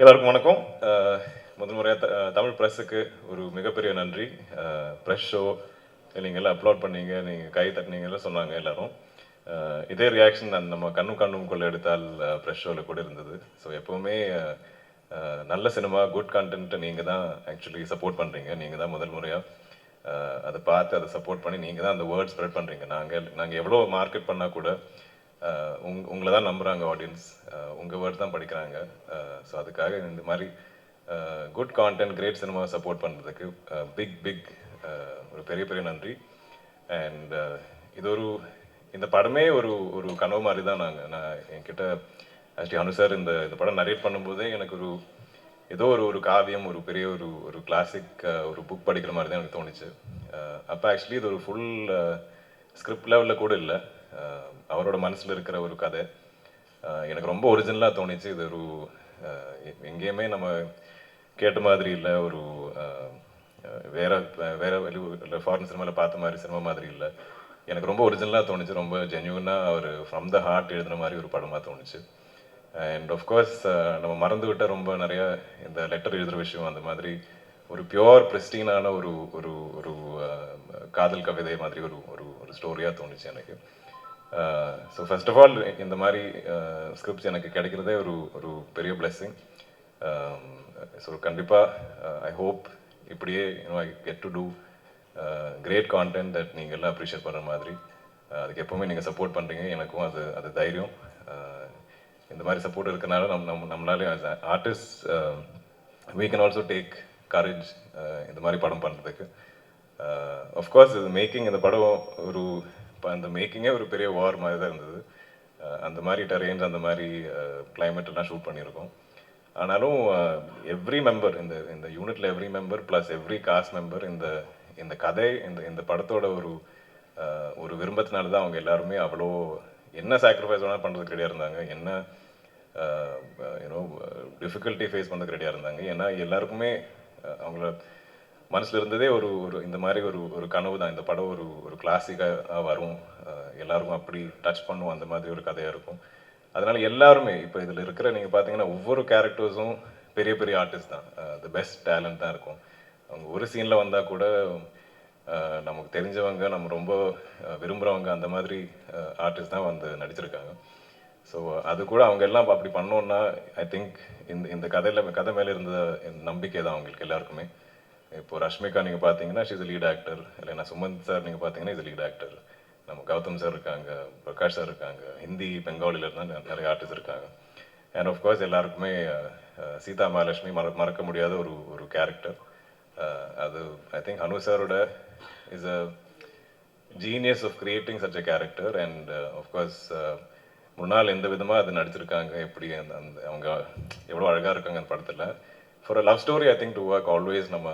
எல்லாருக்கும் வணக்கம். முதல் முறையாக தமிழ் ப்ரெஸ்ஸுக்கு ஒரு மிகப்பெரிய நன்றி. ப்ரெஸ் ஷோ நீங்கள் எல்லாம் அப்லோட் பண்ணீங்க, நீங்கள் கை தட்டினீங்கலாம் சொன்னாங்க எல்லாரும். இதே ரியாக்ஷன் நம்ம கண்ணும் கொள்ள எடுத்தால் ப்ரெஸ் ஷோவில் கூட இருந்தது. ஸோ எப்போவுமே நல்ல சினிமா, குட் கண்டென்ட்டை நீங்கள் தான் ஆக்சுவலி சப்போர்ட் பண்ணுறீங்க. நீங்கள் தான் முதல் முறையாக அதை பார்த்து அதை சப்போர்ட் பண்ணி நீங்கள் தான் அந்த வேர்ட் ஸ்ப்ரெட் பண்ணுறீங்க. நாங்கள் எவ்வளோ மார்க்கெட் பண்ணால் கூட உங்களை தான் நம்புகிறாங்க ஆடியன்ஸ், உங்கள் வேர்ட் தான் படிக்கிறாங்க. ஸோ அதுக்காக இந்த மாதிரி குட் கான்டென்ட், கிரேட் சினிமாவை சப்போர்ட் பண்ணுறதுக்கு பிக் ஒரு பெரிய நன்றி. அண்ட் இது இந்த படமே ஒரு கனவு மாதிரி தான். நான் என்கிட்ட ஆக்சுவலி அனு சார் இந்த படம் நரேட் பண்ணும்போதே எனக்கு ஏதோ ஒரு காவியம், ஒரு பெரிய ஒரு கிளாசிக் ஒரு புக் படிக்கிற மாதிரி தான் எனக்கு தோணுச்சு. அப்போ ஆக்சுவலி இது ஒரு ஃபுல் ஸ்கிரிப்ட் லெவலில் கூட இல்லை, அவரோட மனசில் இருக்கிற ஒரு கதை எனக்கு ரொம்ப ஒரிஜினலாக தோணுச்சு. இது எங்கேயுமே நம்ம கேட்ட மாதிரி இல்லை, வேற இல்லை ஃபாரின் சினிமாவில் பார்த்த மாதிரி சினிமா மாதிரி இல்லை. எனக்கு ரொம்ப ஒரிஜினலாக தோணுச்சு, ரொம்ப ஜென்யூனாக அவர் ஃப்ரம் த ஹார்ட் எழுதுன மாதிரி ஒரு படமாக தோணுச்சு. அண்ட் ஆஃப்கோர்ஸ் நம்ம மறந்து விட்ட ரொம்ப நிறைய இந்த லெட்டர் எழுதுகிற விஷயம், அந்த மாதிரி ஒரு பியோர் பிரிஸ்டீனான ஒரு காதல் கவிதை மாதிரி ஒரு ஸ்டோரியாக தோணுச்சு எனக்கு. ஸோ ஃபர்ஸ்ட் ஆஃப் ஆல் இந்த மாதிரி ஸ்கிரிப்ட்ஸ் எனக்கு கிடைக்கிறதே ஒரு பெரிய பிளெஸ்ஸிங். ஸோ கண்டிப்பாக ஐ ஹோப் இப்படியே I get to do great content that நீங்கள் எல்லாம் அப்ரிஷியேட் பண்ணுற மாதிரி. அதுக்கு எப்போவுமே நீங்கள் சப்போர்ட் பண்ணுறீங்க, எனக்கும் அது தைரியம். இந்த மாதிரி சப்போர்ட் இருக்கனால நம்மளாலே artist we can also take courage இந்த மாதிரி படம் பண்ணுறதுக்கு. ஆஃப்கோர்ஸ் இது மேக்கிங், இந்த படம் அந்த மேக்கிங்கே ஒரு பெரிய வார் மாதிரி தான் இருந்தது. அந்த மாதிரி டெரேன்ஸ், அந்த மாதிரி கிளைமேட் எல்லாம் ஷூட் பண்ணியிருக்கோம். ஆனாலும் எவ்ரி மெம்பர், இந்த யூனிட்ல every member plus every cast member இந்த கதை, இந்த படத்தோட ஒரு விரும்பத்தினால தான் அவங்க எல்லாருமே அவ்வளோ என்ன சாக்ரிஃபைஸ் வேணால் பண்ணுறதுக்கு ரெடியாக இருந்தாங்க, என்ன டிஃபிகல்ட்டி ஃபேஸ் பண்ணுறதுக்கு ரெடியாக இருந்தாங்க. ஏன்னா எல்லாருக்குமே அவங்கள மனசில் இருந்ததே இந்த மாதிரி ஒரு கனவு தான். இந்த படம் ஒரு கிளாசிக்காக வரும், எல்லாருக்கும் அப்படி டச் பண்ணுவோம், அந்த மாதிரி ஒரு கதையாக இருக்கும். அதனால எல்லாருமே இப்போ இதில் இருக்கிற நீங்கள் பார்த்தீங்கன்னா ஒவ்வொரு கேரக்டர்ஸும் பெரிய ஆர்டிஸ்ட் தான், தி பெஸ்ட் டேலண்ட் தான் இருக்கும். அவங்க ஒரு சீனில் வந்தால் கூட நமக்கு தெரிஞ்சவங்க, நம்ம ரொம்ப விரும்புகிறவங்க, அந்த மாதிரி ஆர்டிஸ்ட் தான் வந்து நடிச்சிருக்காங்க. ஸோ அது கூட அவங்க எல்லாம் அப்படி பண்ணோன்னா ஐ திங்க் இந்த கதை மேலே இருந்த நம்பிக்கை தான் அவங்களுக்கு எல்லாருக்குமே. இப்போ ரஷ்மிகா நீங்கள் பார்த்தீங்கன்னா ஷீஸ் லீட் ஆக்டர், இல்லைன்னா சுமந்த் சார் நீங்கள் பார்த்தீங்கன்னா இது லீட் ஆக்டர். நம்ம கௌதம் சார் இருக்காங்க, பிரகாஷ் சார் இருக்காங்க, ஹிந்தி பெங்காலியில் இருந்தால் நிறைய ஆர்டிஸ்ட் இருக்காங்க. அண்ட் ஆஃப்கோர்ஸ் எல்லாருக்குமே சீதா மகாலட்சுமி மறக்க முடியாத ஒரு கேரக்டர். அது ஐ திங்க் அனு சாரோட is a genius of creating such a character. And of course முன்னால் எந்த விதமாக அது நடிச்சிருக்காங்க, எப்படி அவங்க எவ்வளோ அழகாக இருக்காங்க அந்த படத்தில். For a love story I think to work always நம்ம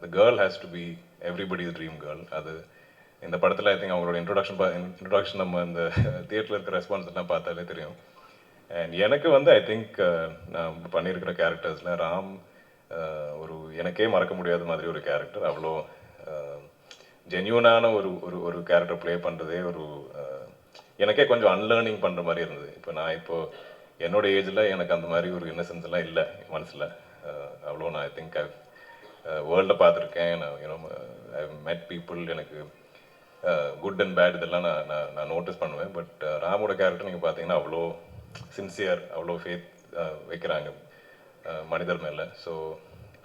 the girl has to be everybody's dream girl. அது இந்த படத்தில் ஐ திங்க் அவங்களோட இன்ட்ரொடக்ஷன் நம்ம இந்த தியேட்டரில் இருக்கிற ரெஸ்பான்ஸ் எல்லாம் பார்த்தாலே தெரியும். அண்ட் எனக்கு ஐ திங்க் நான் பண்ணியிருக்கிற கேரக்டர்ஸில் ராம் எனக்கே மறக்க முடியாத மாதிரி ஒரு கேரக்டர். அவ்வளோ ஜென்யூனான ஒரு கேரக்டர் ப்ளே பண்ணுறதே எனக்கே கொஞ்சம் அன்லேர்னிங் பண்ணுற மாதிரி இருந்தது. இப்போ என்னோட ஏஜில் எனக்கு அந்த மாதிரி ஒரு இன்னசென்ஸ் எல்லாம் இல்லை மனசில். அவ்வளோ நான் ஐ திங்க் வேர்ல்டில் பார்த்துருக்கேன், ஐ மெட் பீப்புள், எனக்கு குட் அண்ட் பேட் இதெல்லாம் நான் நோட்டீஸ் பண்ணுவேன். பட் ராமோட கேரக்டர் நீங்கள் பார்த்தீங்கன்னா அவ்வளோ சின்சியர், அவ்வளோ ஃபேத் வைக்கிறாங்க மனிதர் மேலே. ஸோ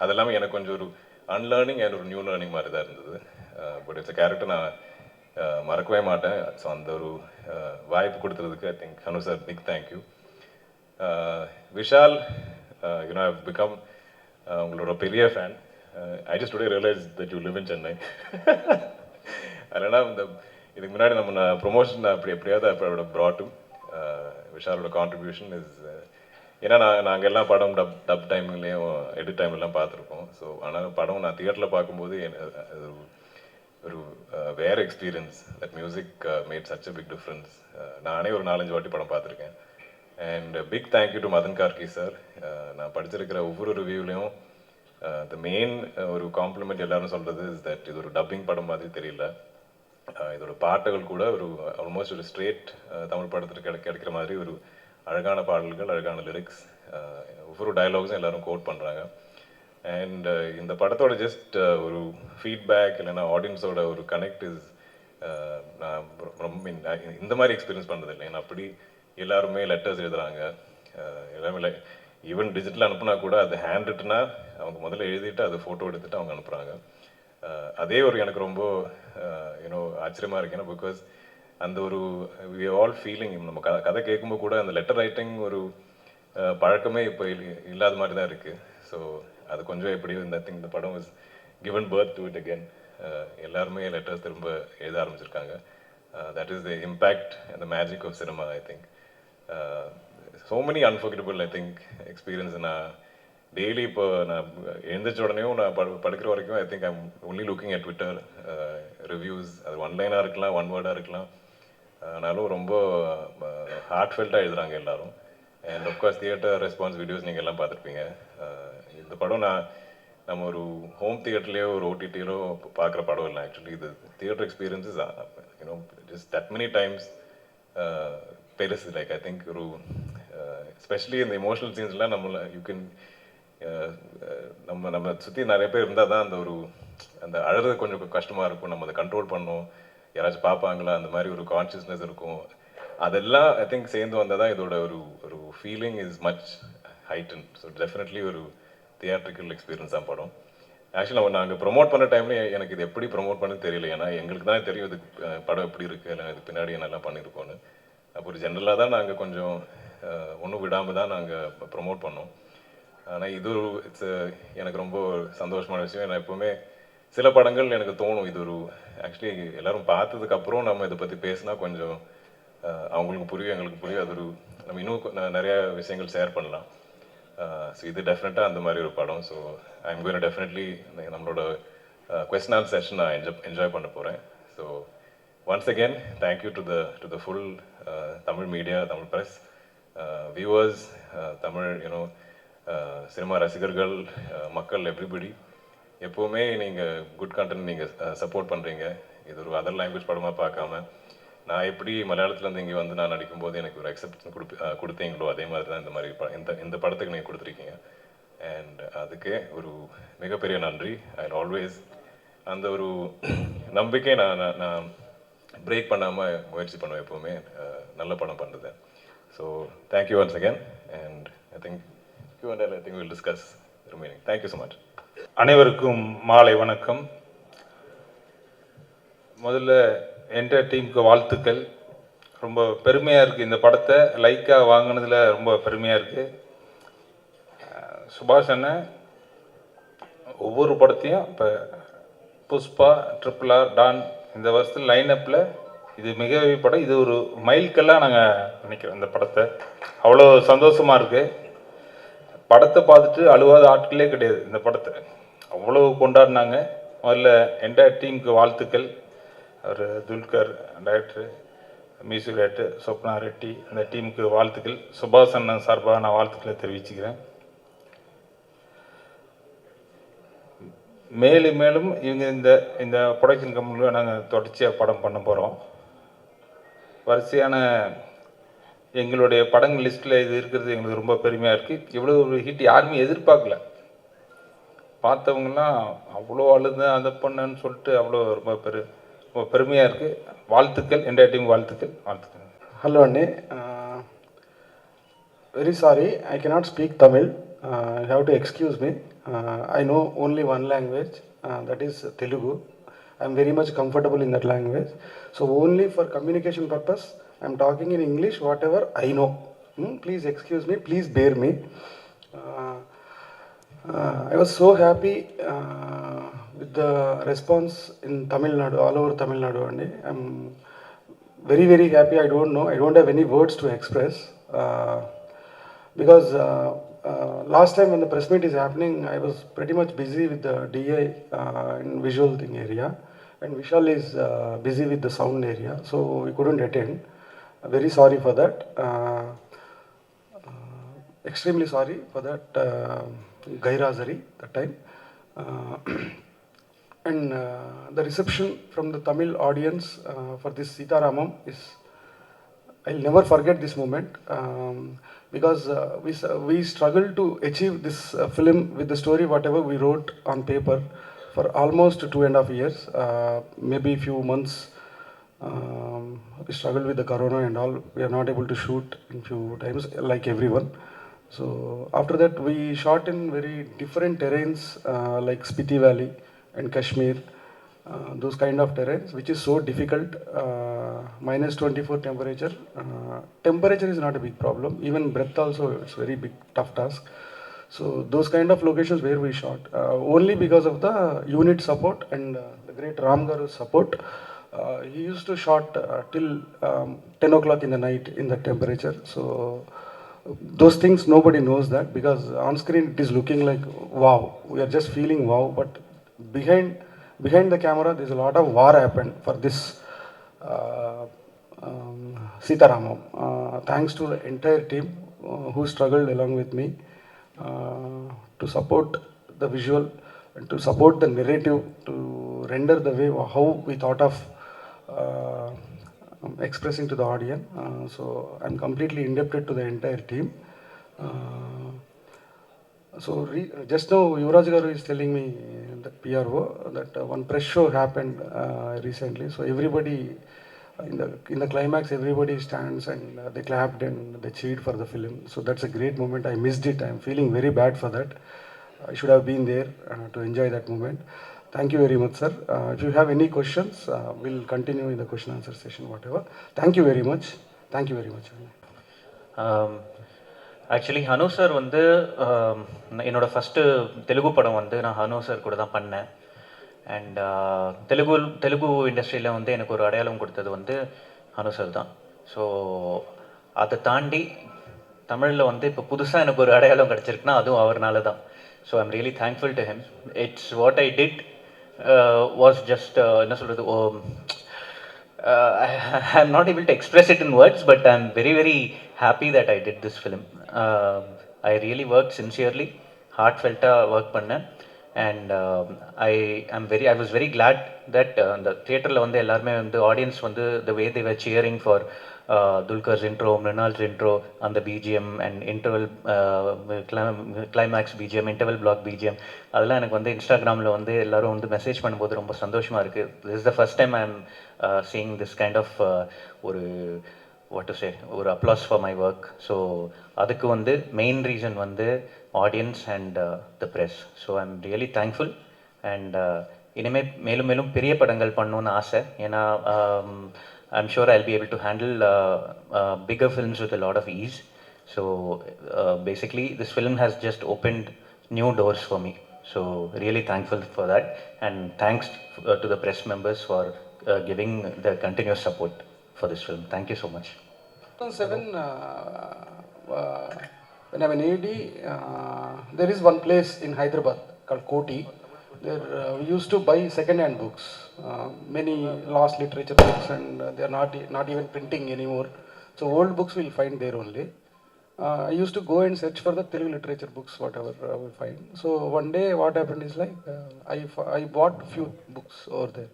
அதெல்லாமே எனக்கு கொஞ்சம் ஒரு அன்லேர்னிங் அண்ட் ஒரு நியூ லேர்னிங் மாதிரி தான் இருந்தது. பட் இட்ஸ் கேரக்டர் நான் மறக்கவே மாட்டேன். ஸோ அந்த வாய்ப்பு கொடுத்ததுக்கு I think Anu sir big thank you. Vishal, I've become உங்களோட பெரிய fan. I just today realized that you live in Chennai. அதனால் இதுக்கு முன்னாடி நம்ம ப்ரொமோஷன் எப்படியாவது அப்போட ப்ராட்டும் விஷாலோட கான்ட்ரிபியூஷன் இஸ், ஏன்னா நாங்கள் எல்லாம் படம் டப் டைம்லேயும் எடிட் டைம்லாம் பார்த்துருக்கோம். ஸோ ஆனால் படம் நான் தியேட்டரில் பார்க்கும்போது ஒரு வேறு experience. That music made such a big difference. நானே ஒரு 4-5 வாட்டி படம் பார்த்துருக்கேன். And big thank you to Madhan Karky sir. நான் படிச்சிருக்கிற ஒவ்வொரு ரிவ்யூலையும் த மெயின் ஒரு காம்ப்ளிமெண்ட் எல்லாரும் சொல்கிறது இஸ் தட் இது ஒரு டப்பிங் படம் மாதிரி தெரியல. இதோட பாட்டுகள் கூட ஆல்மோஸ்ட் ஒரு ஸ்ட்ரெயிட் தமிழ் படத்தில் கிடைக்கிற மாதிரி ஒரு அழகான பாடல்கள், அழகான லிரிக்ஸ். ஒவ்வொரு டயலாக்ஸும் எல்லாரும் கோட் பண்ணுறாங்க. அண்ட் இந்த படத்தோட ஜஸ்ட் ஒரு ஃபீட்பேக் இல்லைன்னா ஆடியன்ஸோட ஒரு கனெக்ட் இஸ் நான் ரொம்ப இந்த மாதிரி எக்ஸ்பீரியன்ஸ் பண்ணதில்லை. ஏன்னா அப்படி எல்லாருமே லெட்டர்ஸ் எழுதுகிறாங்க. எல்லாமே ஈவன் டிஜிட்டல் அனுப்புனா கூட அது ஹேண்ட் ரிட்டனா அவங்க முதல்ல எழுதிட்டு அதை ஃபோட்டோ எடுத்துகிட்டு அவங்க அனுப்புகிறாங்க. அதே ஒரு எனக்கு ரொம்ப யூனோ ஆச்சரியமாக இருக்கு. ஏன்னா பிகாஸ் அந்த ஒரு வி ஆல் ஃபீலிங் நம்ம கதை கேட்கும்போது கூட அந்த லெட்டர் ரைட்டிங் ஒரு பழக்கமே இப்போ இல்லாத மாதிரி தான் இருக்குது. ஸோ அது கொஞ்சம் எப்படி இந்த படம் is given birth to it again. எல்லாருமே லெட்டர்ஸ் திரும்ப எழுத ஆரம்பிச்சிருக்காங்க. That is the impact and the magic of cinema I think. So many unforgettable I think experience. நான் டெய்லி இப்போ நான் எழுந்திரிச்ச உடனேயும் நான் படிக்கிற வரைக்கும் I think I'm only looking at Twitter reviews. அது ஒன் லைனாக இருக்கலாம், ஒன் வேர்டாக இருக்கலாம். ஆனாலும் ரொம்ப ஹார்ட்ஃபெல்ட்டாக எழுதுகிறாங்க எல்லாரும். And of course theatre response videos நீங்கள் எல்லாம் பார்த்துருப்பீங்க. இந்த படம் நம்ம ஒரு ஹோம் தியேட்டர்லேயோ ஒரு ஓடிடியிலோ பார்க்குற படம் இல்லை. ஆக்சுவலி இது theatre experiences you know just that many times பெருசு. லைக் ஐ திங்க் ஒரு எஸ்பெஷலி இந்த எமோஷனல் சீன்ஸ்லாம் நம்மளை யூ கேன் நம்ம சுற்றி நிறைய பேர் இருந்தால் தான் அந்த அழுறது கொஞ்சம் கஷ்டமாக இருக்கும். நம்ம அதை கண்ட்ரோல் பண்ணோம், யாராச்சும் பார்ப்பாங்களா அந்த மாதிரி ஒரு கான்ஷியஸ்னஸ் இருக்கும். அதெல்லாம் ஐ திங்க் சேர்ந்து வந்தால் தான் இதோட ஒரு feeling is much heighten. So definitely ஒரு தியேட்ரிக்கல் எக்ஸ்பீரியன்ஸ் தான் படம். ஆக்சுவலாக நாங்கள் ப்ரொமோட் பண்ண டைமில் எனக்கு இது எப்படி ப்ரொமோட் பண்ண தெரியல. ஏன்னா எங்களுக்கு தான் தெரியும் இது படம் எப்படி இருக்குது, இல்லை இது பின்னாடி என்னெல்லாம் பண்ணியிருக்கோன்னு. அப்போ ஒரு ஜென்ரலாக தான் நாங்கள் கொஞ்சம் ஒன்றும் விடாமல் தான் நாங்கள் ப்ரொமோட் பண்ணோம். ஆனால் இது ஒரு எனக்கு ரொம்ப சந்தோஷமான விஷயம். ஏன்னா எப்போவுமே சில படங்கள் எனக்கு தோணும் இது ஒரு ஆக்சுவலி எல்லோரும் பார்த்ததுக்கப்புறம் நம்ம இதை பற்றி பேசினா கொஞ்சம் அவங்களுக்கு புரியும், எங்களுக்கு புரியும். அது ஒரு நம்ம இன்னும் நிறையா விஷயங்கள் ஷேர் பண்ணலாம். ஸோ இது டெஃபினட்டாக அந்த மாதிரி ஒரு படம். ஸோ ஐம் கோயிங் டெஃபினெட்லி நம்மளோட கொஸ்டின் ஆன்சர் செஷன் நான் என்ஜாய் பண்ண போகிறேன். So once again thank you to the full Tamil media, Tamil press, viewers, Tamil you know cinema ரசிகர்கள், மக்கள், எவ்ரிபடி. எப்போவுமே நீங்கள் குட் கண்டென்ட் நீங்கள் சப்போர்ட் பண்ணுறீங்க. இது ஒரு அதர் லாங்குவேஜ் படமாக பார்க்காம நான் எப்படி மலையாளத்துலேருந்து இங்கே வந்து நான் நடிக்கும்போது எனக்கு ஒரு அக்செப்டன்ஸ் கொடுத்தீங்களோ அதே மாதிரி தான் இந்த மாதிரி இந்த படத்துக்கு நீங்கள் கொடுத்துருக்கீங்க. அண்ட் அதுக்கே ஒரு மிகப்பெரிய நன்றி. ஐ ஆல்வேஸ் அந்த ஒரு நம்பிக்கை நான் பிரேக் பண்ணாமல் முயற்சி பண்ணுவேன் எப்போவுமே நல்ல படம் பண்ணுறது. So thank you once again. And I think Q&A I think we'll discuss the remaining. Thank you so much. அனைவருக்கும் மாலை வணக்கம். முதல்ல என்டர் டீமுக்கு வாழ்த்துக்கள். ரொம்ப பெருமையாக இருக்குது, இந்த படத்தை லைக்காக வாங்கினதில் ரொம்ப பெருமையாக இருக்குது. சுபாஷ் அண்ணன் ஒவ்வொரு படத்தையும் இப்போ புஷ்பா, RRR, டான் இந்த வருஷத்தில் லைனப்பில் இது மிகவே படம். இது ஒரு மைல்கல்லாக நாங்கள் நினைக்கிறோம். இந்த படத்தை அவ்வளோ சந்தோஷமாக இருக்குது. படத்தை பார்த்துட்டு அழுவாத ஆட்களே கிடையாது. இந்த படத்தை அவ்வளோ கொண்டாடினாங்க. முதல்ல என்டையர் டீமுக்கு வாழ்த்துக்கள். அவர் Dulquer director, music director Swapna Reddy, அந்த டீமுக்கு வாழ்த்துக்கள். சுபாஷ் அண்ணன் சார்பாக நான் வாழ்த்துக்களை தெரிவிச்சுக்கிறேன். மேலும் மேலும் இவங்க இந்த ப்ரொடக்ஷன் கம்பெனியில் நாங்கள் தொடர்ச்சியாக படம் பண்ண போகிறோம். வரிசையான எங்களுடைய படங்கள் லிஸ்ட்டில் இது இருக்கிறது எங்களுக்கு ரொம்ப பெருமையாக இருக்குது. இவ்வளோ ஒரு ஹிட் யாருமே எதிர்பார்க்கல. பார்த்தவங்கலாம் அவ்வளோ அழுது அதை பண்ணன்னு சொல்லிட்டு அவ்வளோ ரொம்ப பெருமையாக இருக்குது. வாழ்த்துக்கள், என்டையர் டீம் வாழ்த்துக்கள். Hello Anne, very sorry I cannot speak Tamil, you have to excuse me. I know only one language, that is Telugu. I am very much comfortable in that language, so only for communication purpose I am talking in English whatever I know. Please excuse me, please bear me. I was so happy with the response in Tamil Nadu, all over Tamil Nadu. And I am very very happy. I don't have any words to express, because last time when the press meet is happening, I was pretty much busy with the DI in visual thing area, and Vishal is busy with the sound area, so we couldn't attend. Very sorry for that. Extremely sorry for that gairazari that time. And the reception from the Tamil audience for this Sita Ramam is I'll never forget this moment because we struggled to achieve this film with the story whatever we wrote on paper for almost 2.5 years, maybe few months. We struggled with the corona and all. We are not able to shoot in few times like everyone. So after that, we shot in very different terrains like Spiti Valley and Kashmir. Those kind of terrains, which is so difficult. Minus 24 temperature. Temperature is not a big problem. Even breath also, it's very big, tough task. So those kind of locations where we shot, only because of the unit support and the great Ram Garu's support. He used to shot till 10 o'clock in the night in the temperature. So those things nobody knows that, because on screen it is looking like wow, we are just feeling wow, but behind the camera there's a lot of war happened for this Sita Ramam. Thanks to the entire team who struggled along with me to support the visual and to support the narrative, to render the way how we thought of expressing to the audience. So I'm completely indebted to the entire team. Just now Yuvraj Garu is telling me, that PRO, that one press show happened recently. So everybody in the climax, everybody stands and they clapped and they cheered for the film. So that's a great moment. I missed it. I'm feeling very bad for that. I should have been there to enjoy that moment. Thank you very much, sir. If you have any questions, we'll continue in the question answer session, whatever. Thank you very much. Thank you very much. Actually ஹனு sir வந்து என்னோடய first Telugu படம் வந்து நான் ஹனு sir கூட தான் பண்ணேன். And Telugu இண்டஸ்ட்ரியில் வந்து எனக்கு ஒரு அடையாளம் கொடுத்தது வந்து ஹனு சார் தான். ஸோ அதை தாண்டி தமிழில் வந்து இப்போ புதுசாக எனக்கு ஒரு அடையாளம் கிடச்சிருக்குன்னா அதுவும் அவர்னால தான். So I'm really thankful to him. It's what I did was just என்ன சொல்கிறது, I'm not able to express it in words, but I'm very, very happy that I did this film. I really worked sincerely, heartfelt work panna, and I was very glad that the theater la vande ellarume vande audience vande the way they were cheering for Dulquer's intro, Mrinal's intro, and the BGM and interval climax BGM, interval block BGM, அதெல்லாம் எனக்கு வந்து இன்ஸ்டாகிராமில் வந்து எல்லோரும் வந்து message பண்ணும்போது ரொம்ப சந்தோஷமாக இருக்குது. This is the first time I am seeing this kind of ஒரு வாட் டு சே, ஒரு applause for my work. So அதுக்கு வந்து மெயின் ரீசன் வந்து audience and the press. So I am really thankful. And இனிமேல் மேலும் மேலும் பெரிய படங்கள் பண்ணணுன்னு ஆசை. ஏன்னா I'm sure I'll be able to handle bigger films with a lot of ease. So basically this film has just opened new doors for me. So really thankful for that, and thanks to the press members for giving the continuous support for this film. Thank you so much. 2007, when I'm an AD, there is one place in Hyderabad called Koti. There we used to buy second-hand books, many lost literature books, and they are not even printing anymore. So old books we'll find there only. I used to go and search for the Telugu literature books, whatever we find. So one day what happened is like I bought few books over there.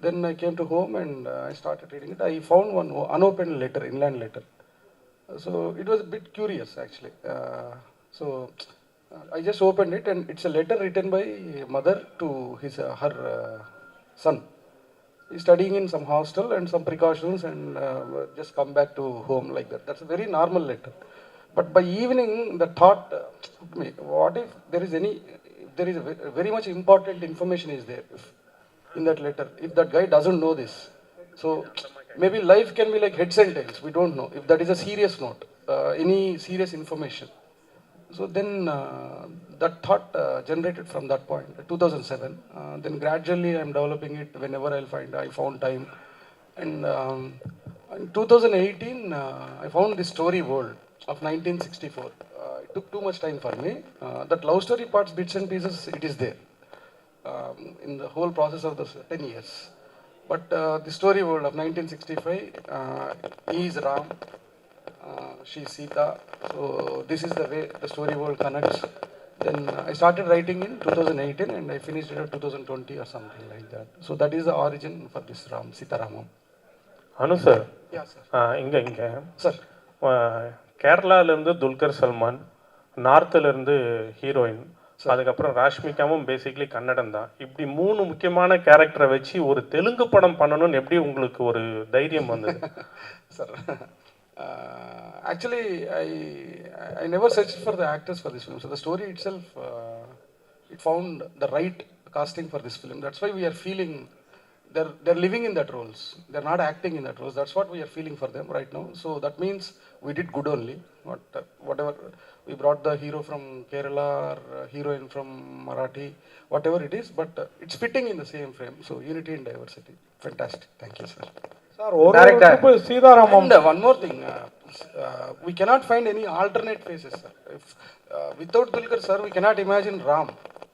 Then I came to home and I started reading it. I found one unopened letter, inland letter. So it was a bit curious actually. I just opened it and it's a letter written by mother to her son. He's studying in some hostel and some precautions and just come back to home like that. That's a very normal letter. But by evening, the thought took me, what if there is very much important information is there in that letter, if that guy doesn't know this. So maybe life can be like heads and tails, we don't know. If that is a serious note, any serious information. So then that thought generated from that point, 2007. Then gradually I'm developing it whenever I found time. And in 2018, I found this story world of 1964. It took too much time for me. That love story parts, bits and pieces, it is there in the whole process of the 10 years. But the story world of 1965, he is Ram. She is Sita. So this is the way the story world connects. Then I started writing in 2018 and I finished it in 2020 or something like that. So that is the origin for this Sita Ramam. Anu sir, இங்கே sir. கேரளாவிலேருந்து Dulquer Salman, நார்த்துலேருந்து heroine, அதுக்கப்புறம் ராஷ்மிகாவும் basically Kannada தான். இப்படி 3 முக்கியமான கேரக்டரை வச்சு ஒரு தெலுங்கு படம் பண்ணணும்னு எப்படி உங்களுக்கு ஒரு தைரியம் வந்தது? Sir, actually I never searched for the actors for this film. So the story itself, it found the right casting for this film. That's why we are feeling they're living in that roles. They're not acting in that roles. That's what we are feeling for them right now. So that means we did good only. Whatever we brought the hero from Kerala or heroine from Marathi, whatever it is, but it's fitting in the same frame. So unity and diversity. Fantastic. Thank you, sir. Sir, Sita Ramam. And one more thing, we cannot find any alternate faces, sir. If, without Dulquer sir, we cannot imagine Ram,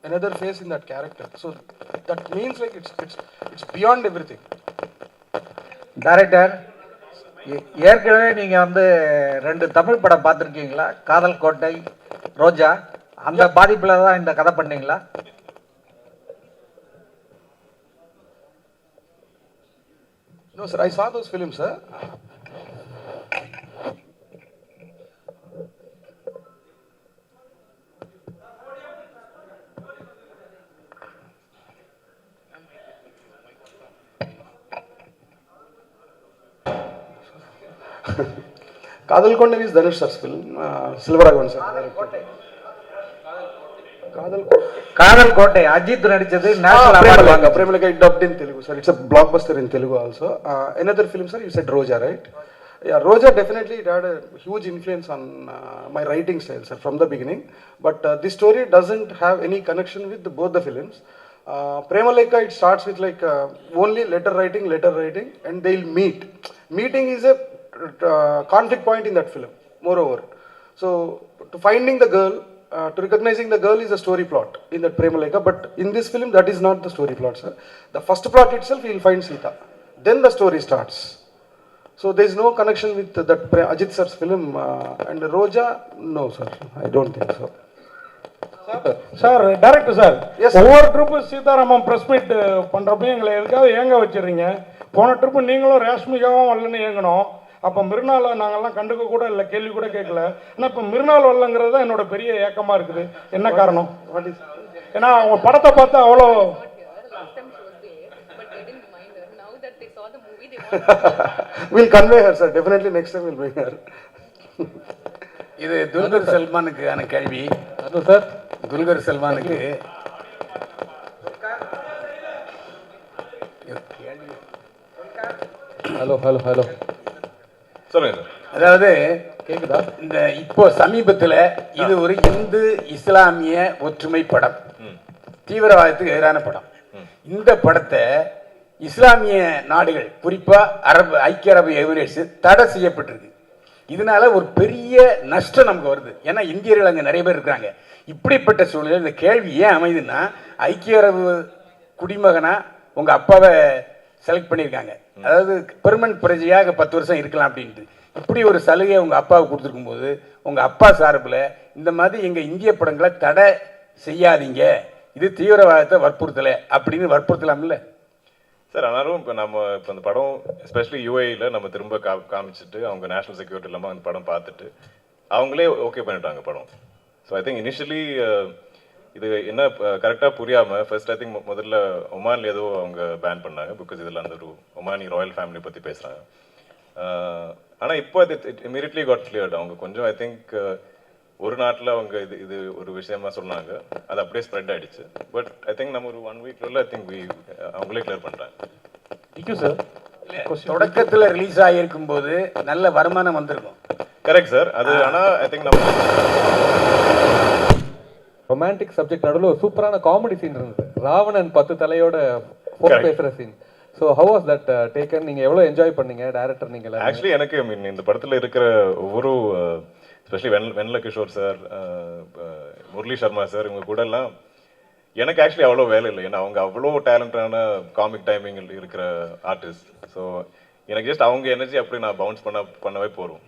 another face in that character. So that means like it's beyond everything. Director, ஏற்கனவே நீங்கள் வந்து 2 தமிழ் படம் பார்த்துருக்கீங்களா? காதல் கோட்டை, ரோஜா, அந்த பாதிப்பில் தான் இந்த கதை பண்ணீங்களா? No, sir, I saw those films, sir. Kadal Konde is Dhanush sir's film, Silvaraghvan sir. காதல் கோட்டை அஜித் நடிச்சது நேஷனல் அவார்ட் வாங்க. Premalika dubbed in Telugu, sir. It's a blockbuster in Telugu also. Another film, sir, you said Roja, right? Yeah, Roja definitely it had a huge influence on my writing style, sir, from the beginning. But this story doesn't have any connection with both the films. Premalika, it starts with like only letter writing, and they'll meet. Meeting is a conflict point in that film, moreover. So, to finding the girl, to recognizing the girl is a story plot in that Premalika, but in this film that is not the story plot, sir. The first plot itself he will find Sita, then the story starts. So there is no connection with that Ajit sir's film and Roja. No, sir, I don't think so. Sir, director sir, Yes, sir. ஒவ்வொரு trip Sita Ramam press meet பண்ணுறப்பையும் எங்களை எதுக்காக ஏங்க வச்சிடுறீங்க? போன trip நீங்களும் ரேஷ்மிகாவும் வரலன்னு ஏங்கணும். அப்போ மிருநாளை நாங்கள்லாம் கண்டுக்க கூட இல்லை, கேள்வி கூட கேட்கல. ஆனால் இப்போ மிருநாள் வரலங்கிறது தான் என்னோட பெரிய ஏக்கமாக இருக்குது. என்ன காரணம்? ஏன்னா அவங்க படத்தை பார்த்து அவ்வளோ We'll convey her, sir. Definitely next time we'll bring her. இது துல்கர் சல்மானுக்கான கேள்வி. சார், துல்கர் சல்மானுக்கு ஹலோ சொல்லுங்க சார். அதாவது இந்த இப்போ சமீபத்தில் இது ஒரு இந்து இஸ்லாமிய ஒற்றுமை படம், தீவிரவாதத்துக்கு எதிரான படம். இந்த படத்தை இஸ்லாமிய நாடுகள், குறிப்பாக ஐக்கிய அரபு எமிரேட்ஸ் தடை செய்யப்பட்டிருக்கு. இதனால ஒரு பெரிய நஷ்டம் நமக்கு வருது. ஏன்னா இந்தியர்கள் அங்கே நிறைய பேர் இருக்கிறாங்க. இப்படிப்பட்ட சூழ்நிலை இந்த கேள்வி ஏன் அமைதுன்னா, ஐக்கிய அரபு குடிமகனா உங்கள் அப்பாவை செலக்ட் பண்ணியிருக்காங்க, அதாவது பெர்மனன்ட் பிரஜையாக 10 வருஷம் இருக்கலாம் அப்படின்ட்டு. இப்படி ஒரு சலுகையை உங்கள் அப்பாவுக்கு கொடுத்துருக்கும் போது உங்கள் அப்பா சார்பில் இந்த மாதிரி எங்கள் இந்திய படங்களை தடை செய்யாதீங்க, இது தீவிரவாதத்தை வற்புறுத்தலை அப்படின்னு வற்புறுத்தலாம்ல சார்? ஆனாலும் இப்போ அந்த படம் எஸ்பெஷலி யூஏயில் நம்ம திரும்ப காமிச்சிட்டு அவங்க நேஷனல் செக்யூரிட்டி இல்லாமல் அந்த படம் பார்த்துட்டு அவங்களே ஓகே பண்ணிட்டாங்க படம். ஸோ ஐ திங்க் இனிஷியலி இது என்ன கரெக்டாக புரியாமல் ஃபர்ஸ்ட் ஐ திங்க் முதல்ல ஒமானில் ஏதோ அவங்க பேன் பண்ணாங்க, பிகாஸ் இதில் அந்த ஒரு ஒமானி ராயல் ஃபேமிலி பற்றி பேசுகிறாங்க. ஆனால் இப்போ அது இமீடியட்லி காட் கிளியர்டு. அவங்க கொஞ்சம் ஐ திங்க் ஒரு நாட்டில் அவங்க இது ஒரு விஷயமா சொன்னாங்க, அது அப்படியே ஸ்ப்ரெட் ஆகிடுச்சு. பட் ஐ திங்க் நம்ம ஒரு 1 வீக்ல ஐ திங்க் அவங்களே கிளியர் பண்ணுறாங்க. Thank you sir. தொடக்கத்தில் ரிலீஸ் ஆகியிருக்கும் போது நல்ல வருமானம் வந்திருக்கும். Correct sir. அது ஆனால் ஐ திங்க் நம்ம ரொமான்டிக் சப்ஜெக்ட் நடுவில் ஒரு சூப்பரான காமெடி சீன் இருந்தது, ராவணன் 10 தலையோட பேசுகிற scene. So how was that taken? நீங்கள் எவ்வளோ என்ஜாய் பண்ணீங்க டைரக்டர் நீங்கள்? ஆக்சுவலி எனக்கு ஐ மீன் இந்த படத்தில் இருக்கிற ஒவ்வொரு specially Vennela Kishore sir, Murali Sharma sir, இவங்க கூட எல்லாம் எனக்கு ஆக்சுவலி அவ்வளோ வேலை இல்லை. ஏன்னா அவங்க அவ்வளோ டேலண்டான காமிக் டைமிங் இருக்கிற ஆர்டிஸ்ட். ஸோ எனக்கு ஜஸ்ட் அவங்க எனர்ஜி அப்படி நான் பவுன்ஸ் பண்ணவே போகிறோம்.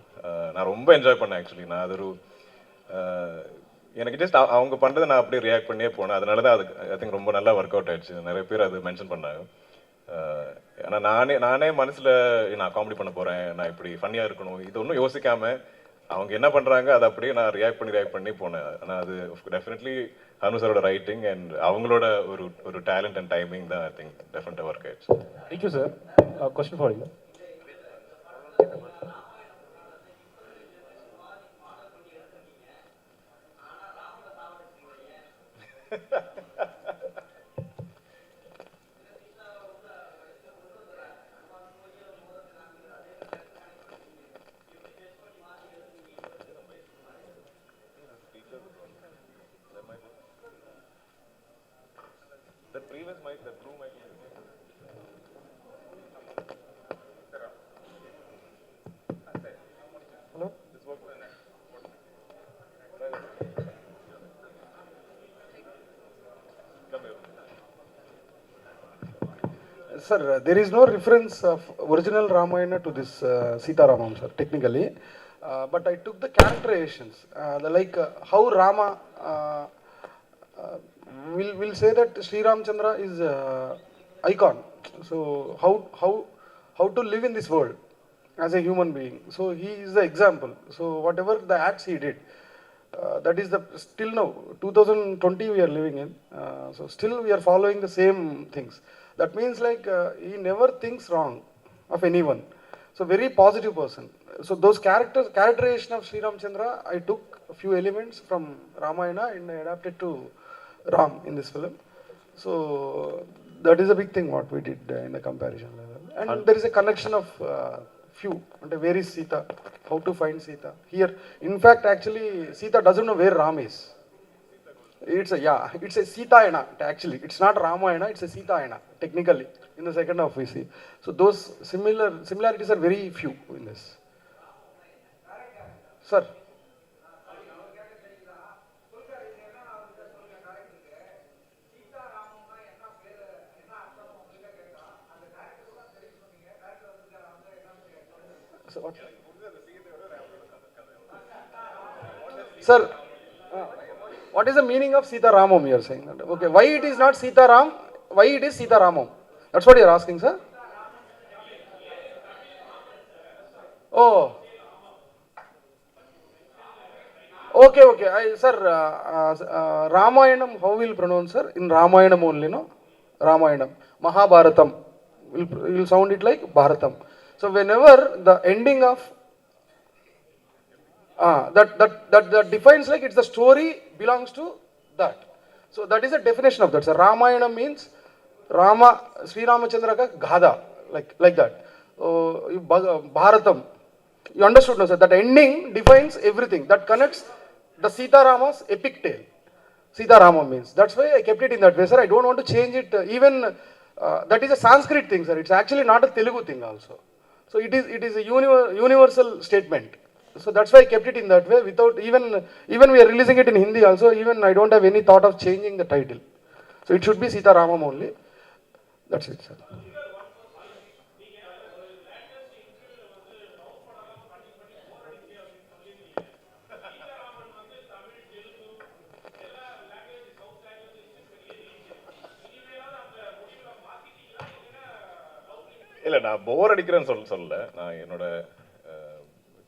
நான் ரொம்ப என்ஜாய் பண்ணேன் ஆக்சுவலி. நான் அது ஒரு எனக்கு ஜஸ்ட் அவங்க பண்ணுறதை நான் அப்படியே ரியாக்ட் பண்ணியே போனேன். அதனால தான் அது ஐ திங்க் ரொம்ப நல்லா ஒர்க் அவுட் ஆயிடுச்சு. நிறைய பேர் அது மென்ஷன் பண்ணாங்க. ஆனால் நானே மனசில் நான் காமெடி பண்ண போகிறேன், நான் இப்படி ஃபன்னியாக இருக்கணும், இது ஒன்றும் யோசிக்காமல் அவங்க என்ன பண்ணுறாங்க அதை அப்படியே நான் ரியாக்ட் பண்ணி போனேன். ஆனால் அது டெஃபினெட்லி அனு சாரோட ரைட்டிங் அண்ட் அவங்களோட ஒரு டேலண்ட் அண்ட் டைமிங் தான் ஐ திங்க் டெஃபினட்டாக ஒர்க் ஆயிடுச்சு. Thank you sir. Question for you. The previous mic, the blue mic. Hello? This works. Come here. Sir, there is no reference of original Ramayana to this Sita Ramam, sir, technically. But I took the characterizations, how Rama will say that Sri Ramchandra is icon. So how to live in this world as a human being. So he is the example. So whatever the acts he did, that is the still now 2020 we are living in. So still we are following the same things. That means he never thinks wrong of anyone. So very positive person. So those characterization of Sri Ramchandra, I took a few elements from Ramayana and I adapted to Ram in this film. So that is a big thing what we did in the comparison level. And there is a connection of few. And where is Sita? How to find Sita? Here, in fact, actually, Sita doesn't know where Ram is. It's a Sita-yana actually. It's not Ramayana, it's a Sita-yana technically. In the second half we see. So those similarities are very few in this. Sir. So what? Sir, what is the meaning of Sita Ramam you are saying? Okay, why it is not Sita Ram? Why it is Sita Ramam? That's what you are asking, sir? Oh. Okay. Sir, Ramayanam, how will pronounce, sir? In Ramayanam only, no? Ramayanam. Mahabharatam. Will sound it like Bharatam. So whenever the ending of that defines it's the story belongs to that. So that is a definition of that. So Ramayana means Rama, Sri Ramachandra ka Ghada, like that. Bharatam. You understood, no, sir? That ending defines everything. That connects the Sita Rama's epic tale. Sita Rama means. That's why I kept it in that way, sir. I don't want to change it. Even that is a Sanskrit thing, sir. It's actually not a Telugu thing also. So it is a universal statement. So that's why I kept it in that way. Without even we are releasing it in Hindi also. Even I don't have any thought of changing the title. So it should be Sita Ramam only. That's it, sir. இல்லை, நான் போர் அடிக்கிறேன்னு சொல்லல. நான் என்னோட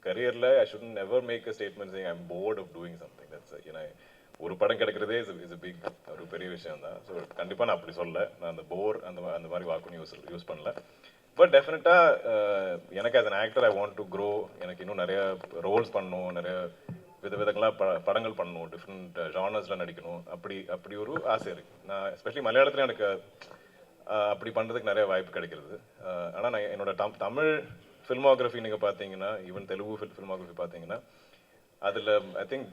கரியரில் I should never make a statement saying I am bored of doing something. That's ஏன்னா ஒரு படம் கிடைக்கிறதே இஸ் a பிக் ஒரு பெரிய விஷயம் தான். ஸோ கண்டிப்பாக நான் அப்படி சொல்லலை. நான் அந்த போர் அந்த மாதிரி வாக்குன்னு யூஸ் பண்ணல. பட் டெஃபினட்டாக எனக்கு as an actor I want to grow. எனக்கு இன்னும் நிறைய ரோல்ஸ் பண்ணணும், நிறைய விதங்களாக படங்கள் பண்ணணும், டிஃப்ரெண்ட் ஜானர்ஸில் நடிக்கணும், அப்படி ஒரு ஆசை இருக்குது. நான் எஸ்பெஷலி மலையாளத்தில் எனக்கு அப்படி பண்ணுறதுக்கு நிறைய வாய்ப்பு கிடைக்கிறது. ஆனால் நான் என்னோட தமிழ் ஃபில்மோகிராஃபி நீங்கள் பார்த்தீங்கன்னா, ஈவன் தெலுங்கு ஃபில்மோகிராஃபி பார்த்தீங்கன்னா, அதில் ஐ திங்க்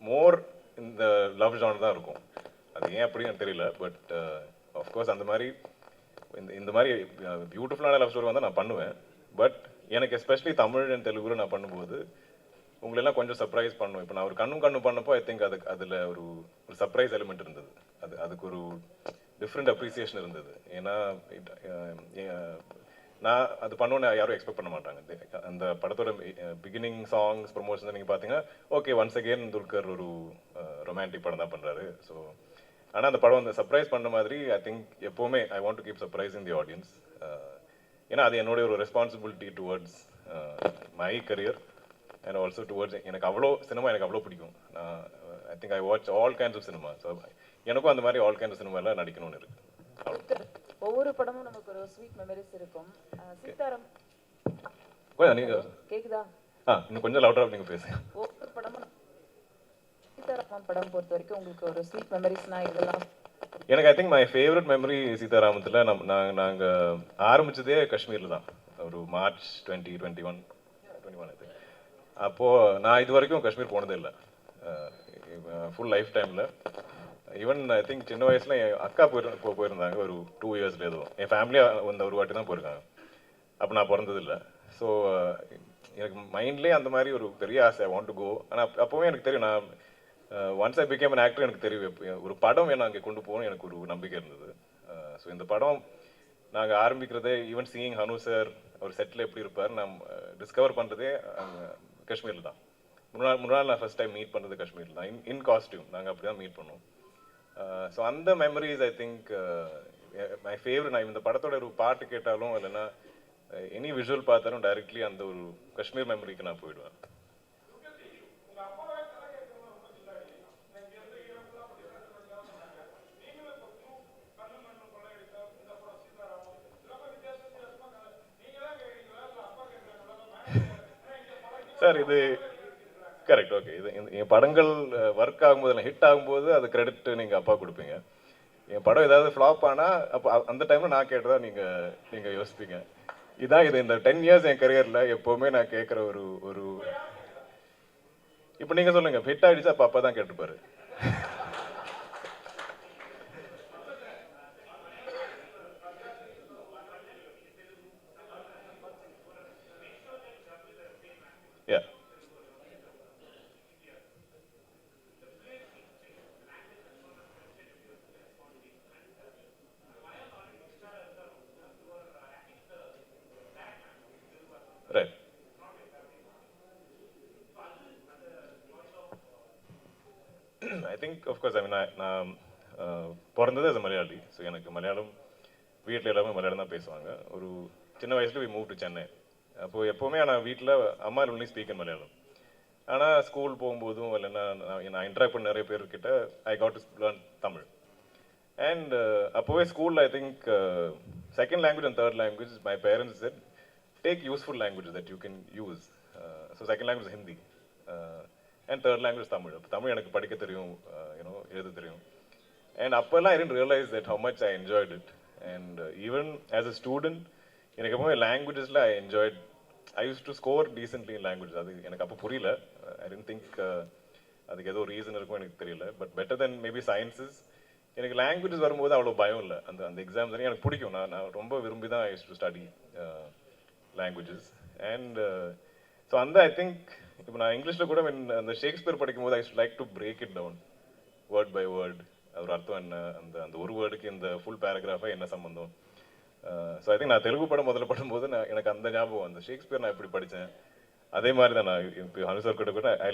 மோர் இந்த லவ் ஜானர் தான் இருக்கும். அது ஏன் அப்படின்னு எனக்கு தெரியல. பட் ஆஃப்கோர்ஸ் அந்த மாதிரி இந்த மாதிரி பியூட்டிஃபுல்லான லவ் ஸ்டோரி வந்து நான் பண்ணுவேன். பட் எனக்கு எஸ்பெஷலி தமிழ் அண்ட் தெலுங்குல நான் பண்ணும்போது உங்களெல்லாம் கொஞ்சம் சர்ப்ரைஸ் பண்ணுவேன். இப்போ நான் ஒரு கண்ணு பண்ணப்போ ஐ திங்க் அதில் ஒரு சர்ப்ரைஸ் எலிமெண்ட் இருந்தது. அதுக்கு ஒரு டிஃப்ரெண்ட் அப்ரிசியேஷன் இருந்தது. ஏன்னா நான் அது பண்ணுவேன்னு யாரும் எக்ஸ்பெக்ட் பண்ண மாட்டாங்க. அந்த படத்தோட பிகினிங் சாங்ஸ் ப்ரொமோஷன் நீங்கள் பார்த்தீங்கன்னா, ஓகே ஒன்ஸ் அகெயின் துல்கர் ஒரு ரொமான்டிக் படம் தான் பண்ணுறாரு. ஸோ ஆனால் அந்த படம் வந்து சர்ப்ரைஸ் பண்ண மாதிரி ஐ திங்க் எப்போவுமே I want to keep surprising the audience. ஏன்னா அது என்னுடைய ஒரு responsibility towards my career and also towards எனக்கு அவ்வளோ சினிமா எனக்கு அவ்வளோ பிடிக்கும். நான் I think I watch all kinds of cinema. So எனக்கும் அந்த மாதிரி ஆல் கைண்ட்ஸ் ஆஃப் சினிமாவில் நடிக்கணும்னு இருக்கு. ஒவ்வொரு படமும் நமக்கு ஒரு ஸ்வீட் மெமரிஸ் இருக்கும். சீதாராம் நீங்கள் கேக்குதா? இன்னும் கொஞ்சம் லவுடராக நீங்கள் பேசுங்க. ஒவ்வொரு படமும் சீதாராமன் படம் பொறுத்த வரைக்கும் உங்களுக்கு ஒரு ஸ்வீட் மெமரிஸ்னா இதெல்லாம்? எனக்கு I think my favourite memory சீதாராமத்தில் நாங்கள் ஆரம்பித்ததே காஷ்மீரில் தான். ஒரு மார்ச் 2021 ஐ திங்க். அப்போது நான் இது வரைக்கும் காஷ்மீர் போனதே இல்லை ஃபுல் லைஃப் டைமில். ஈவன் ஐ திங்க் சின்ன வயசில் என் அக்கா போயிருந்தாங்க ஒரு 2 இயர்ஸ்ல எதுவும். என் ஃபேமிலியாக வந்த ஒரு வாட்டி தான் போயிருக்காங்க. அப்போ நான் பிறந்ததில்லை. ஸோ எனக்கு மைண்ட்லேயே அந்த மாதிரி ஒரு பெரிய ஆசை, ஐ வாண்ட் டு கோ. ஆனால் அப்போவே எனக்கு தெரியும், நான் once I became an actor எனக்கு தெரியும் ஒரு படம் என்ன அங்கே கொண்டு போகணும் எனக்கு ஒரு நம்பிக்கை இருந்தது. ஸோ இந்த படம் நாங்கள் ஆரம்பிக்கிறதே ஈவன் சீயிங் ஹனு சார் அவர் செட்டில் எப்படி இருப்பார் நான் டிஸ்கவர் பண்ணுறதே காஷ்மீரில் தான். முன்னாள் நான் ஃபர்ஸ்ட் டைம் மீட் பண்ணுறது காஷ்மீரில் தான். இன் காஸ்டியூம் நாங்கள் அப்படி தான் மீட் பண்ணோம். ஸோ அந்த memories I think my favourite. நான் இந்த படத்தோட ஒரு பாட்டு கேட்டாலும் இல்லைன்னா எனி விஷுவல் பார்த்தாலும் டைரக்ட்லி அந்த ஒரு காஷ்மீர் மெமரிக்கு நான் போயிடுவேன். சார் இது கரெக்ட். ஓகே, இது என் படங்கள் ஒர்க் ஆகும்போது ஹிட் ஆகும்போது அது கிரெடிட் நீங்கள் அப்பா கொடுப்பீங்க. என் படம் ஏதாவது ஃப்ளாப் ஆனால் அப்போ அந்த டைமில் நான் கேட்டதா நீங்கள் யோசிப்பீங்க. இது இந்த 10 இயர்ஸ் என் கரியரில் எப்போவுமே நான் கேட்குற ஒரு இப்போ நீங்கள் சொல்லுங்கள் ஹிட் ஆகிடுச்சு அப்போ அப்பா தான் கேட்டுப்பாரு. Yeah. Right. I think, of course, I mean, நான் பிறந்தது as a மலையாளி. ஸோ எனக்கு மலையாளம் வீட்டில் எல்லாமே மலையாளம் தான் பேசுவாங்க. ஒரு சின்ன வயசுல we moved to சென்னை. அப்போது எப்போவுமே நான் வீட்டில் அம்மா ஒன்லி ஸ்பீக் இன் மலையாளம். ஆனால் ஸ்கூல் போகும்போதும் இல்லைன்னா நான் இன்ட்ராக்ட் பண்ண நிறைய பேர்கிட்ட I got to learn Tamil. And அப்போவே ஸ்கூலில் I think second language and third language my parents said take useful language that you can use. So second language Hindi and third language Tamil. அப்போ தமிழ் எனக்கு படிக்க தெரியும், எழுத தெரியும். அண்ட் அப்போல்லாம் I didn't realise that how much I enjoyed it. And even as a student எனக்கு எப்பவுமே லாங்குவேஜஸில் I enjoyed. I used to score decently in language. அது எனக்கு அப்போ புரியல. ஐ டென்ட் திங்க் அதுக்கு ஏதோ ரீசன் இருக்கும் எனக்கு தெரியல. But better then maybe sciences. எனக்கு லாங்குவேஜஸ் வரும்போது அவ்வளோ பயம் இல்லை. அந்த எக்ஸாம்ஸ் எனக்கு பிடிக்கும். நான் ரொம்ப விரும்பி தான் I used to study languages. And so I think இப்போ நான் இங்கிலீஷில் கூட அந்த ஷேக்ஸ்பியர் படிக்கும்போது I like to break it down word by word. ஒரு அர்த்தம் என்ன, அந்த ஒரு வேர்டுக்கு இந்த ஃபுல் பேராகிராஃபாக என்ன சம்மந்தம். ஸோ ஐ திங்க் நான் தெலுங்கு படம் முதல்ல படும்போது எனக்கு அந்த ஞாபகம், அந்த ஷேக்ஸ்பியர் நான் எப்படி படித்தேன் அதே மாதிரி தான் நான் இப்போ அனுசர் கிட்ட கூட ஐ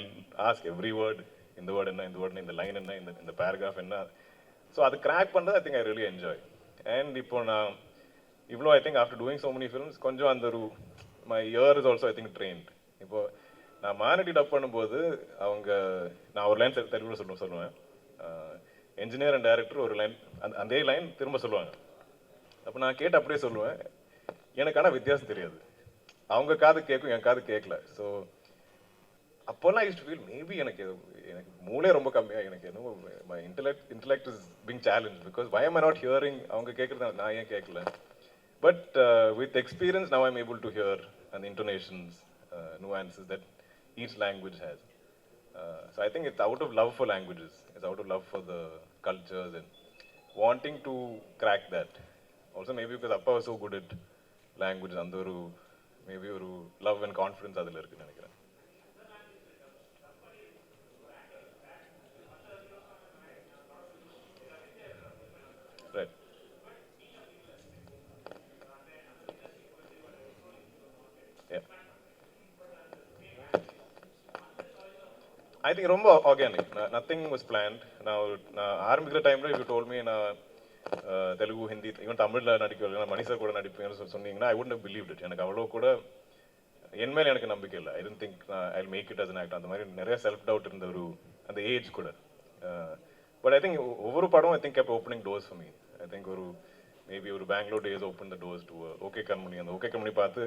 ஆஸ்க் எவ்ரி வேர்ட், இந்த வேர்டு என்ன, இந்த வேர்டு இந்த லைன் என்ன, இந்த பேராகிராஃப் என்ன. ஸோ அது கிராக் பண்ணுறது ஐ think I really enjoy. And இப்போ நான் இவ்வளோ I think after doing so many films கொஞ்சம் அந்த ஒரு my year is also I think trained. இப்போது நான் மானிட்டி டப் பண்ணும்போது நான் ஒரு லைன் தெளிவாக சொல்லுவேன். என்ஜினியர் அண்ட் டைரக்டர் ஒரு லைன் அதே லைன் திரும்ப சொல்லுவாங்க. அப்போ நான் கேட்டு அப்படியே சொல்லுவேன். எனக்கு ஆனால் வித்தியாசம் தெரியாது. அவங்க காது கேட்கும், என் காது கேட்கல. ஸோ அப்போல்லாம் யூஸ் டு ஃபீல் மேபி எனக்கு மூளை ரொம்ப கம்மியாக எனக்கு எதுவும் my intellect is being challenge because why am I not hearing அவங்க கேட்குறது நான் ஏன் கேட்கல. But with experience now I'm able to hear அந்த intonations, nuances that each language has. So I think it's out of love for languages. It's out of love for the cultures and wanting to crack that. Also maybe because Appa was so good at language, and maybe ஒரு love and confidence அதில் இருக்குன்னு நினைக்கிறேன். Right. Yeah. I think ரொம்ப organic. Nothing was plant. நான் ஆரம்பிக்கிற டைமில் if you told me நான் Telugu, Hindi, even தமிழில் நடிக்க மணி சார் கூட நடிப்பேன்னு சொன்னீங்கன்னா ஐ wouldn't have believed it. எனக்கு அவ்வளோ கூட என் மேலே எனக்கு நம்பிக்கை இல்லை. I don't think I make it as an actor. அந்த மாதிரி நிறைய செல்ஃப் டவுட் இருந்த அந்த ஏஜ் கூட. பட் ஐ திங்க் ஒவ்வொரு படம் I think kept opening doors for me. I think maybe ஒரு Bangalore days open the doors to okay Kanmani. அந்த ஓகே கண்மணி பார்த்து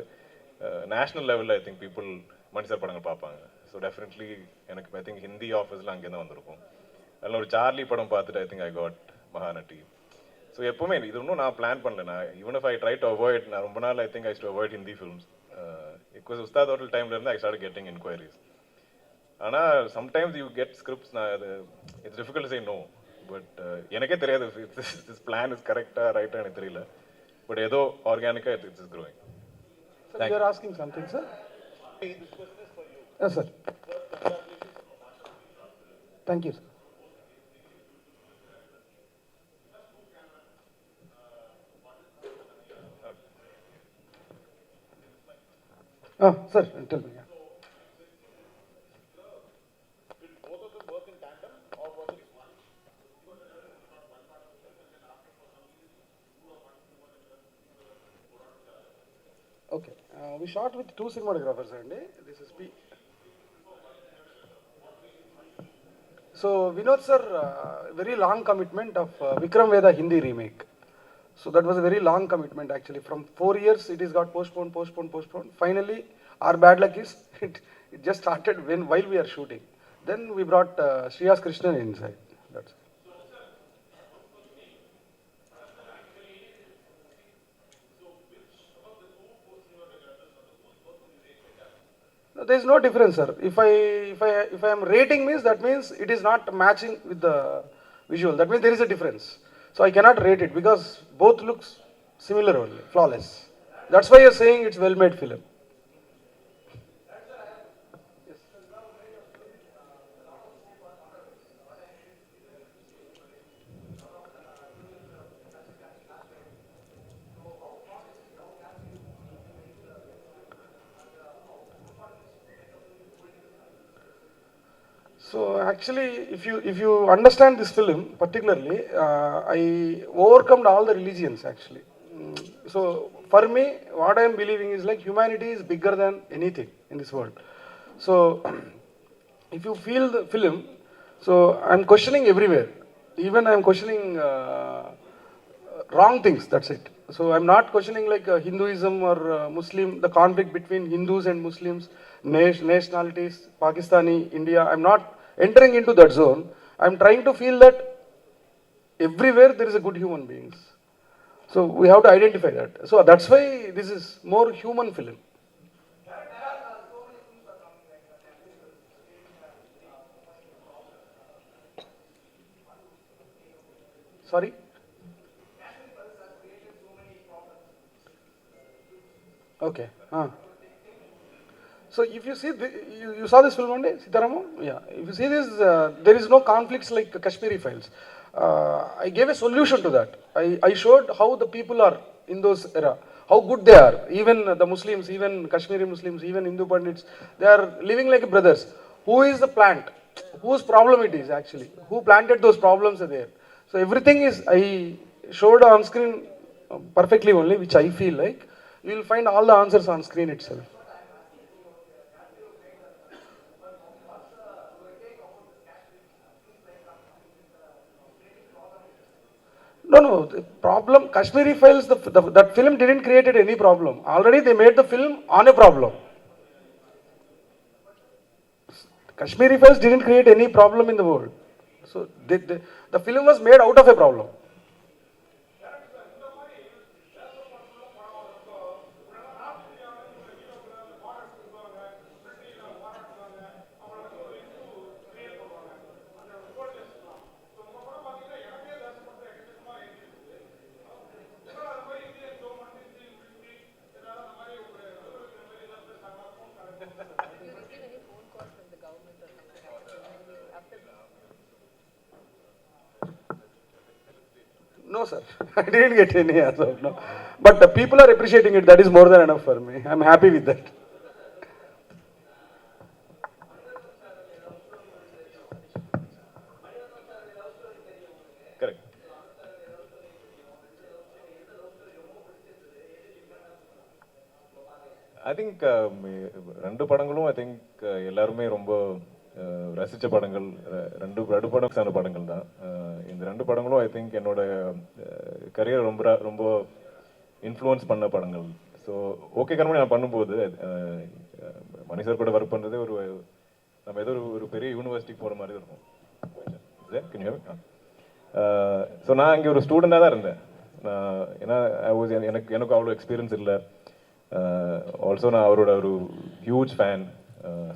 நேஷனல் லெவலில் I think people Mani sir படங்கள் பார்ப்பாங்க. ஸோ டெஃபினெட்லி எனக்கு ஐ திங்க் ஹிந்தி ஆஃபீஸில் அங்கே தான் வந்திருக்கும். அதில் ஒரு சார்லி படம் பார்த்துட்டு I think I got Mahanati. So எப்போவுமே இது ஒன்றும் நான் பிளான் பண்ணல. நான் even if I try to avoid, நான் ரொம்ப நாள் I think I to avoid Hindi films. Because Ustad hotel டைம்லேருந்து ஐ ஸ்டார்ட் கெட்டிங் என்கொயரிஸ். ஆனால் சம்டைம்ஸ் யூ கெட் ஸ்கிரிப்ட்ஸ், நான் அது it's difficult say no. But எனக்கே தெரியாது திஸ் பிளான் இஸ் கரெக்டாக ரைட்டாக எனக்கு தெரியல. பட் ஏதோ ஆர்கானிக்காக it's is growing. Sir, you are asking something, sir? Yes, sir. Thank you, sir. Sir, tell me. Okay, we shot with two cinematographers, and this is P. So Vinod sir, very long commitment of Vikram Veda Hindi remake. So that was a very long commitment actually. From 4 years it is got postponed. Finally, our bad luck is it just started while we are shooting. Then we brought Shreyas Krishnan inside. That's it. No, there is no difference, sir. If I am rating means that means it is not matching with the visual. That means there is a difference. So I cannot rate it because both looks similar only, flawless. That's why you're saying it's well-made film. So actually, if you understand this film particularly, I overcome all the religions actually. So for me, what I am believing is like humanity is bigger than anything in this world. So if you feel the film, so I am questioning everywhere. Even I am questioning wrong things. That's it. So I am not questioning like Hinduism or Muslim, the conflict between Hindus and Muslims, nationalities, Pakistani, India. I am not entering into that zone. I am trying to feel that everywhere there is a good human beings. So we have to identify that. So that's why this is more human film. Sorry? Okay. So if you see, you saw this film one day, Sita Ramam? Yeah. If you see this, there is no conflicts like Kashmiri Files. I gave a solution to that. I showed how the people are in those era, how good they are. Even the Muslims, even Kashmiri Muslims, even Hindu Pandits, they are living like brothers. Who is the plant? Whose problem it is actually? Who planted those problems are there? So everything is, I showed on screen perfectly only, which I feel like. You will find all the answers on screen itself. No, the problem, Kashmiri Files, that film didn't create any problem. Already they made the film on a problem. Kashmiri Files didn't create any problem in the world. So the film was made out of a problem. No, sir. I didn't get any as of now. But the people are appreciating it. That is more than enough for me. I'm happy with that. Think ரெண்டு படங்களும் I think எல்லாருமே ரொம்ப ரசித்த படங்கள். ரெண்டு படம்ஸான படங்கள் தான். இந்த ரெண்டு படங்களும் ஐ திங்க் என்னோட கரியர் ரொம்ப ரொம்ப இன்ஃப்ளூயன்ஸ் பண்ண படங்கள். ஸோ ஓகே கர்ம நான் பண்ணும்போது மணி சார் கூட ஒர்க் பண்ணுறது நம்ம ஏதோ ஒரு பெரிய யூனிவர்சிட்டிக்கு போகிற மாதிரி இருக்கும். ஸோ நான் இங்கே ஒரு ஸ்டூடெண்டாக தான் இருந்தேன். ஏன்னா எனக்கு அவ்வளோ எக்ஸ்பீரியன்ஸ் இல்லை. ஆல்சோ நான் அவரோட ஒரு ஹியூஜ் ஃபேன்.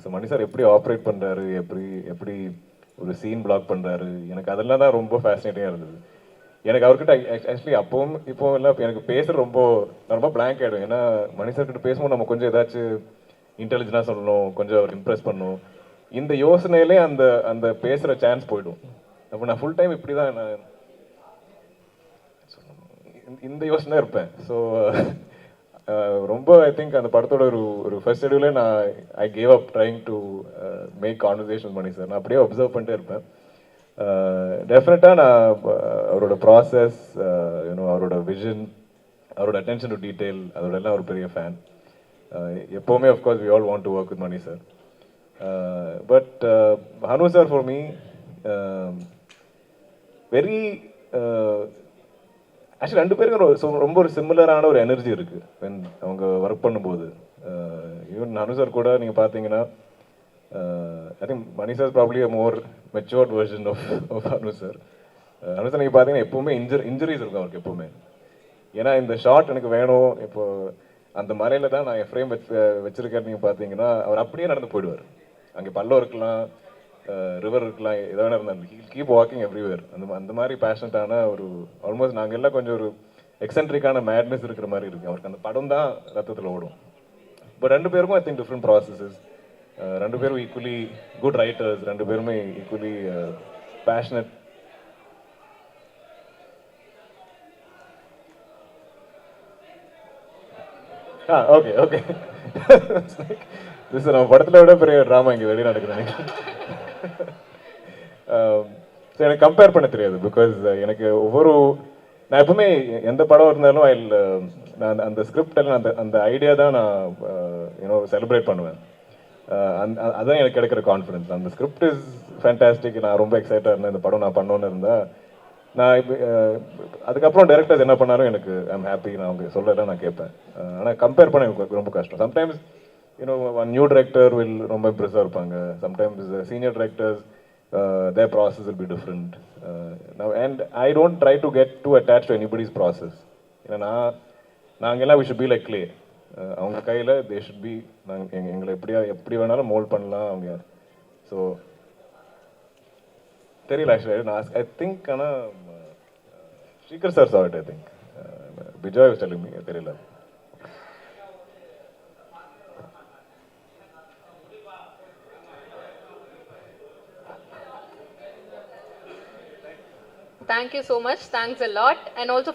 ஸோ மணி சார் எப்படி ஆப்ரேட் பண்ணுறாரு, எப்படி ஒரு சீன் பிளாக் பண்ணுறாரு, எனக்கு அதெல்லாம் தான் ரொம்ப ஃபேசினேட்டிங்காக இருந்தது. எனக்கு அவர்கிட்ட ஆக்சுவலி அப்பவும் இப்போவும் இல்லை, எனக்கு பேசுகிற நான் ரொம்ப பிளாங்க் ஆகிடும். ஏன்னா மணி சார் கிட்ட பேசும்போது நம்ம கொஞ்சம் ஏதாச்சும் இன்டெலிஜென்ட்டாக சொல்லணும், கொஞ்சம் அவர் இம்ப்ரெஸ் பண்ணணும். இந்த யோசனையிலே அந்த பேசுகிற சான்ஸ் போய்டும். அப்போ நான் ஃபுல் டைம் இப்படி தான் நான் இந்த யோசனை இருப்பேன். ஸோ ரொம்ப ஐ திங்க் அந்த படத்தோட ஒரு ஃபர்ஸ்ட் ஷெடியூலே நான் I gave up trying to make conversation பண்ணி சார். நான் அப்படியே அப்சர்வ் பண்ணிட்டே இருப்பேன். டெஃபினட்டாக நான் அவரோட ப்ராசஸ், அவரோட விஷன், அவரோட அட்டென்ஷன் டு டீட்டெயில், அதோட எல்லாம் ஒரு பெரிய ஃபேன். எப்போவுமே of course we all want to work with Mani sir. But Hanu sir for me very actually ரெண்டு பேருக்கும் ரொம்ப ஒரு சிமிலரான ஒரு எனர்ஜி இருக்குது அவங்க ஒர்க் பண்ணும்போது. ஈவன் ஹனு சார் கூட நீங்கள் பார்த்தீங்கன்னா I think Mani sir probably more matured version of Hanu sir. Hanu sir நீங்கள் பார்த்தீங்கன்னா எப்போவுமே இன்ஜுரிஸ் இருக்கும் அவருக்கு எப்போவுமே. ஏன்னா இந்த ஷார்ட் எனக்கு வேணும், இப்போ அந்த மலையில் தான் நான் என் ஃப்ரேம் வச்சிருக்கேன். நீங்கள் பார்த்தீங்கன்னா அவர் அப்படியே நடந்து போயிடுவார். அங்கே பள்ளம் இருக்கலாம், ரிவர் இருக்கலாம், எதோ வேணா இருந்தாலும் கீப் வாக்கிங் எவ்ரிவேர். அந்த மாதிரி பேஷனட்டான ஒரு ஆல்மோஸ்ட் நாங்கள் எல்லாம் கொஞ்சம் ஒரு எக்ஸென்ட்ரிக்கான மேட்னஸ் இருக்கிற மாதிரி இருக்குது அவருக்கு. அந்த படம் தான் ரத்தத்தில் ஓடும். பட் ரெண்டு பேருக்கும் ஐ திங்க் டிஃப்ரெண்ட் ப்ராசஸஸ். ரெண்டு பேரும் ஈக்குவலி குட் ரைட்டர்ஸ், ரெண்டு பேருமே ஈக்குவலி பேஷனட். ஓகே ஓகே நம்ம படத்தில் விட பெரிய ட்ராமா இங்கே வெளியே நடக்குது. ஸோ எனக்கு கம்பேர் பண்ண தெரியாது. பிகாஸ் எனக்கு நான் எப்பவுமே எந்த படம் இருந்தாலும் நான் அந்த ஸ்கிரிப்ட் எல்லாம் அந்த ஐடியா தான் நான் செலிப்ரேட் பண்ணுவேன். அதுதான் எனக்கு கிடைக்கிற கான்ஃபிடன்ஸ். அந்த ஸ்கிரிப்ட் இஸ் ஃபேண்டாஸ்டிக், நான் ரொம்ப எக்ஸைட்டாக இருந்தேன் இந்த படம் நான் பண்ணோன்னு இருந்தால். நான் இப்போ அதுக்கப்புறம் டைரக்டர்ஸ் என்ன பண்ணாலும் எனக்கு ஐம் ஹாப்பி, நான் அவங்க சொல்லலாம் நான் கேட்பேன். ஆனால் கம்பேர் பண்ண எனக்கு ரொம்ப கஷ்டம். Sometimes one new director will ரொம்ப இம்ப்ரெஸ்ஸாக இருப்பாங்க. Sometimes senior directors their process will be different. Now and I don't try to get too attached to anybody's process. ஏன்னா நாங்கெல்லாம் we should be like clay. அவங்க கையில் they should be, எங்களை எப்படி வேணாலும் mould பண்ணலாம் அவங்க. ஸோ தெரியல ஆக்சுவலி ஐ திங்க். ஆனால் Sreekar sir saw it, I think. Vijay was telling me, தெரியல. Thank you so much. Thanks a lot. And also